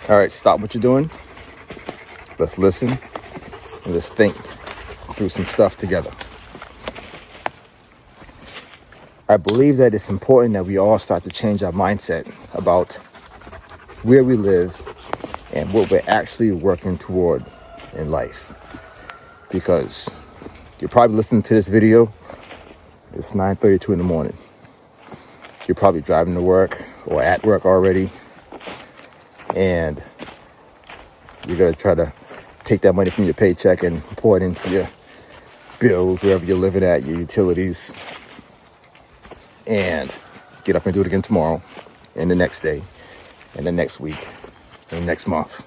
All right, stop what you're doing. Let's listen and let's think through some stuff together. I believe that it's important that we all start to change our mindset about where we live and what we're actually working toward in life. Because you're probably listening to this video, it's 9:32 in the morning. You're probably driving to work or at work already, and you're going to try to take that money from your paycheck and pour it into your bills, wherever you're living at, your utilities, and get up and do it again tomorrow, and the next day, and the next week, and the next month,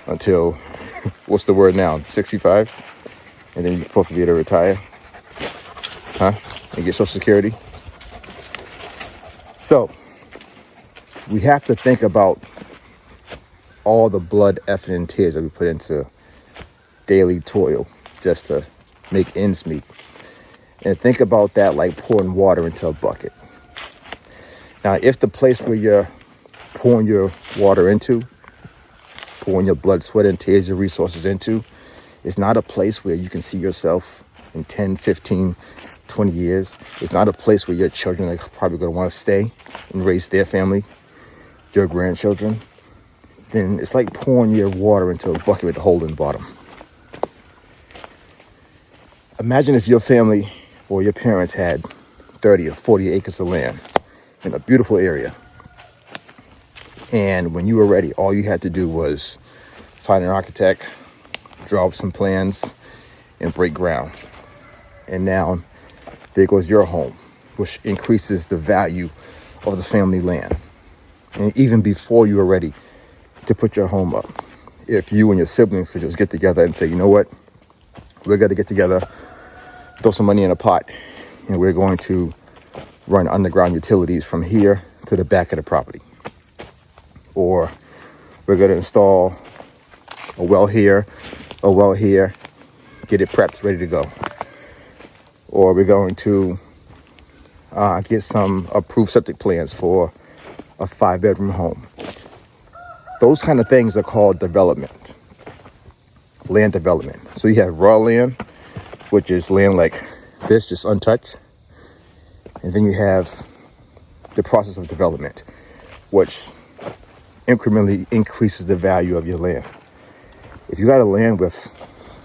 until, what's the word now, 65? And then you're supposed to be able to retire, and get Social Security. So, we have to think about all the blood, effort, and tears that we put into daily toil just to make ends meet. And think about that like pouring water into a bucket. Now, if the place where you're pouring your water into, pouring your blood, sweat, and tears, your resources into, is not a place where you can see yourself in 10, 15, 20 years. It's not a place where your children are probably going to want to stay and raise their family, your grandchildren. Then it's like pouring your water into a bucket with a hole in the bottom. Imagine if your family or your parents had 30 or 40 acres of land in a beautiful area. And when you were ready, all you had to do was find an architect, draw up some plans, and break ground. And now there goes your home, which increases the value of the family land. And even before you were ready to put your home up, if you and your siblings could just get together and say, you know what, we're going to get together, throw some money in a pot, and we're going to run underground utilities from here to the back of the property. Or we're going to install a well here, get it prepped, ready to go. Or we're going to get some approved septic plans for a 5-bedroom home. Those kind of things are called development, land development. So you have raw land, which is land like this, just untouched. And then you have the process of development, which incrementally increases the value of your land. If you got a land with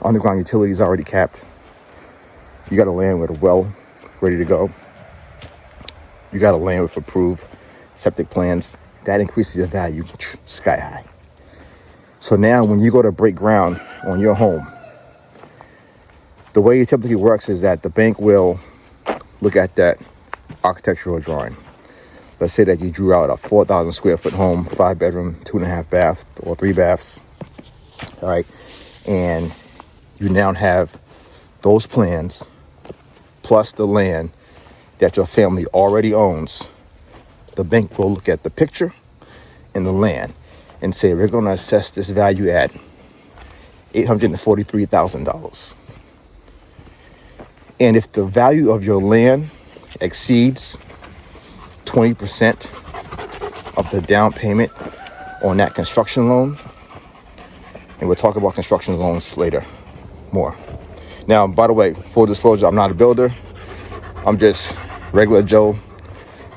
underground utilities already capped, you got a land with a well ready to go, you got a land with approved septic plans, that increases the value sky high. So now when you go to break ground on your home, the way it typically works is that the bank will look at that architectural drawing. Let's say that you drew out a 4,000 square foot home, 5-bedroom, 2.5 bath, or 3 baths. All right. And you now have those plans plus the land that your family already owns. The bank will look at the picture and the land and say, we're going to assess this value at $843,000. And if the value of your land exceeds 20% of the down payment on that construction loan, and we'll talk about construction loans later more. Now, by the way, full disclosure, I'm not a builder. I'm just regular Joe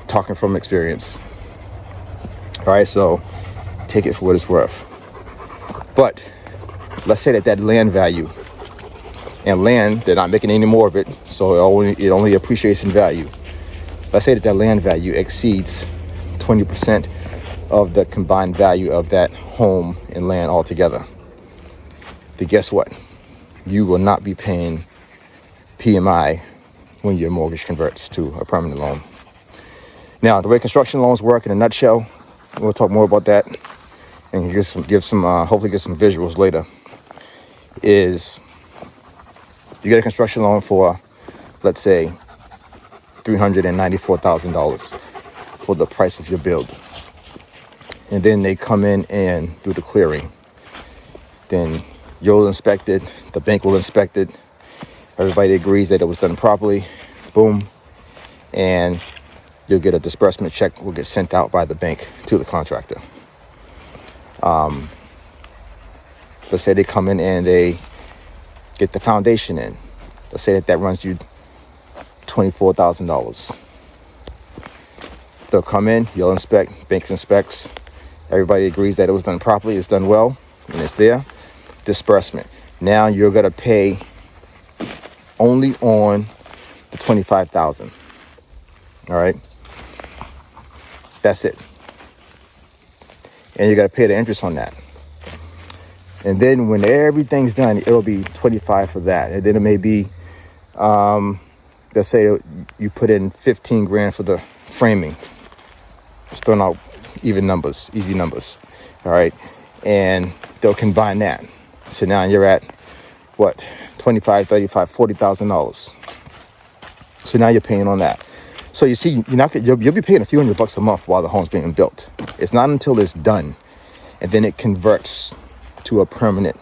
talking from experience. All right, so take it for what it's worth. But let's say that land value, and land, they're not making any more of it, so it only appreciates in value. Let's say that land value exceeds 20% of the combined value of that home and land altogether. Then guess what? You will not be paying PMI when your mortgage converts to a permanent loan. Now, the way construction loans work in a nutshell, we'll talk more about that and hopefully get some visuals later, is you get a construction loan for, let's say, $394,000 for the price of your build. And then they come in and do the clearing. Then you'll inspect it, the bank will inspect it, everybody agrees that it was done properly, boom, and you'll get a disbursement check will get sent out by the bank to the contractor. Let's say they come in and they get the foundation in. Let's say that runs you $24,000. They'll come in, you'll inspect, bank inspects. Everybody agrees that it was done properly, it's done well, and it's there. Disbursement. Now you're gonna pay only on the $25,000. All right, that's it. And you gotta pay the interest on that. And then when everything's done, it'll be $25,000 for that. And then it may be, let's say you put in $15,000 for the framing. Just throwing out even numbers, easy numbers. All right. And they'll combine that. So now you're at what? $25,000, $35,000, $40,000. So now you're paying on that. So you see, you'll be paying a few $100 a month while the home's being built. It's not until it's done, and then it converts to a permanent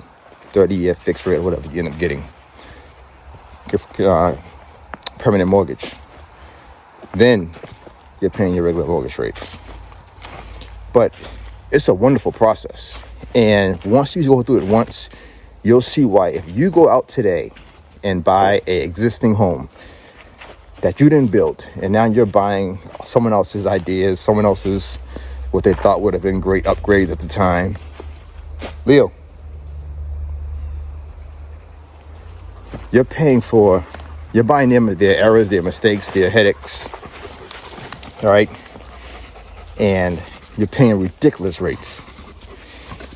30-year fixed rate or whatever you end up getting. Permanent mortgage. Then you're paying your regular mortgage rates. But it's a wonderful process. And once you go through it once, you'll see why. If you go out today and buy an existing home that you didn't build, and now you're buying someone else's ideas, someone else's what they thought would have been great upgrades at the time. Leo, you're buying them their errors, their mistakes, their headaches. All right. And you're paying ridiculous rates.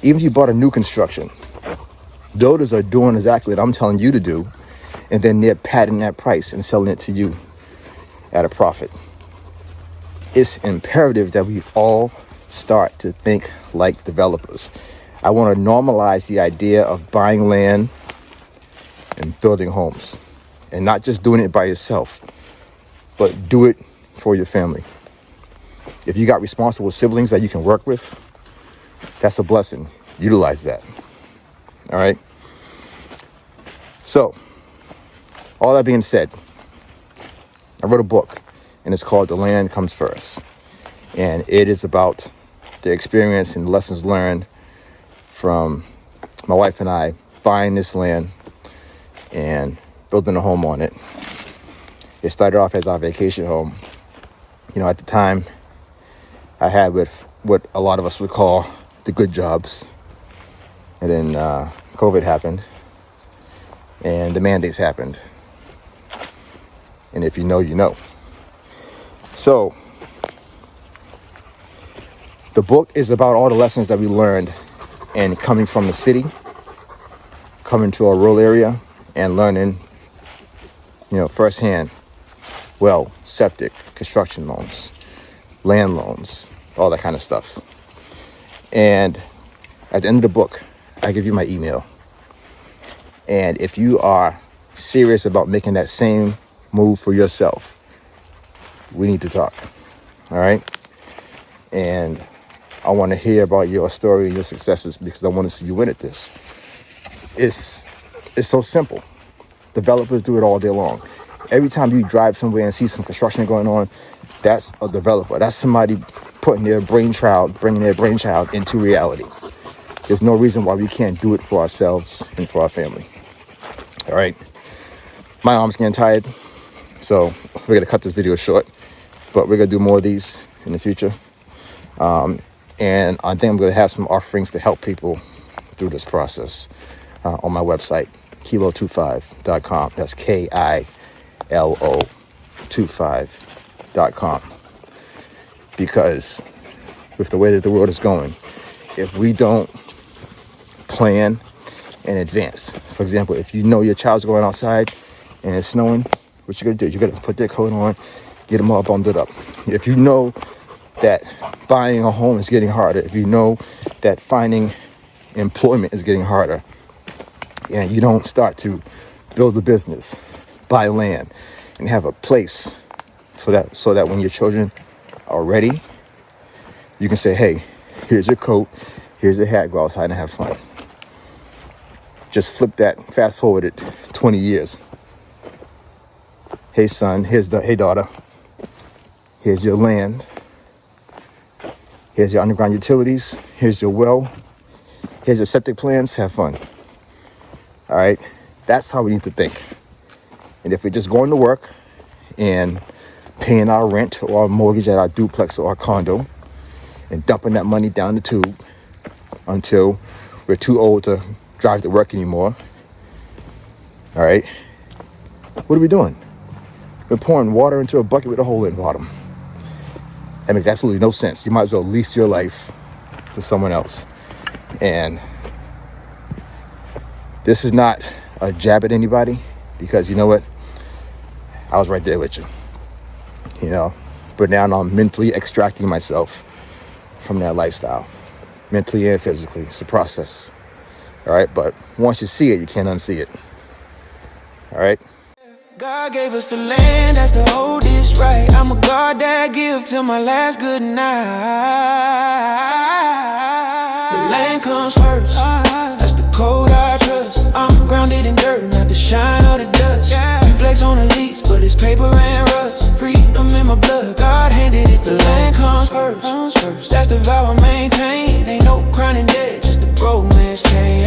Even if you bought a new construction, builders are doing exactly what I'm telling you to do, and then they're padding that price and selling it to you at a profit. It's imperative that we all start to think like developers. I want to normalize the idea of buying land and building homes, and not just doing it by yourself, but do it for your family. If you got responsible siblings that you can work with, that's a blessing. Utilize that. All right. So, all that being said, I wrote a book, and it's called The Land Comes First. And it is about the experience and lessons learned from my wife and I buying this land and building a home on it. It started off as our vacation home. At the time, I had with what a lot of us would call the good jobs. And then COVID happened, and the mandates happened. And if you know, you know. So, the book is about all the lessons that we learned and coming from the city, coming to a rural area, and learning, firsthand, septic, construction loans, land loans, all that kind of stuff. And at the end of the book, I give you my email. And if you are serious about making that same move for yourself, we need to talk. All right? And I want to hear about your story and your successes, because I want to see you win at this. It's so simple. Developers do it all day long. Every time you drive somewhere and see some construction going on, that's a developer. That's somebody bringing their brainchild into reality. There's no reason why we can't do it for ourselves and for our family. All right. My arm's getting tired, so we're going to cut this video short, but we're going to do more of these in the future. And I think I'm going to have some offerings to help people through this process on my website, kilo25.com. That's KILO25.com. Because with the way that the world is going, if we don't plan in advance, for example, if you know your child's going outside and it's snowing, what you're going to do? You're going to put their coat on, get them all bundled up. If you know that buying a home is getting harder, if you know that finding employment is getting harder, and you don't start to build a business, buy land, and have a place for that, so that when your children are ready, you can say, hey, here's your coat, here's your hat, go outside and have fun. Just flip that, fast forward it 20 years. Hey son, hey daughter, here's your land, here's your underground utilities, here's your well, Here's your septic plans. Have fun. All right. That's how we need to think. And if we're just going to work and paying our rent or our mortgage at our duplex or our condo and dumping that money down the tube until we're too old to drive to work anymore. All right. What are we doing? We're pouring water into a bucket with a hole in the bottom. That makes absolutely no sense. You might as well lease your life to someone else. And this is not a jab at anybody, because you know what? I was right there with you. You know, but now I'm mentally extracting myself from that lifestyle, mentally and physically. It's a process. All right. But once you see it, you can't unsee it. All right. God gave us the land, that's to hold this right. I'm a God that give till my last good night. The land comes first, that's the code I trust. I'm grounded in dirt, not the shine or the dust. Flex on a lease, but it's paper and rust. Freedom in my blood, God handed it. The land comes first, that's the vow I maintain. Ain't no crown and debt, just a broke man's chain.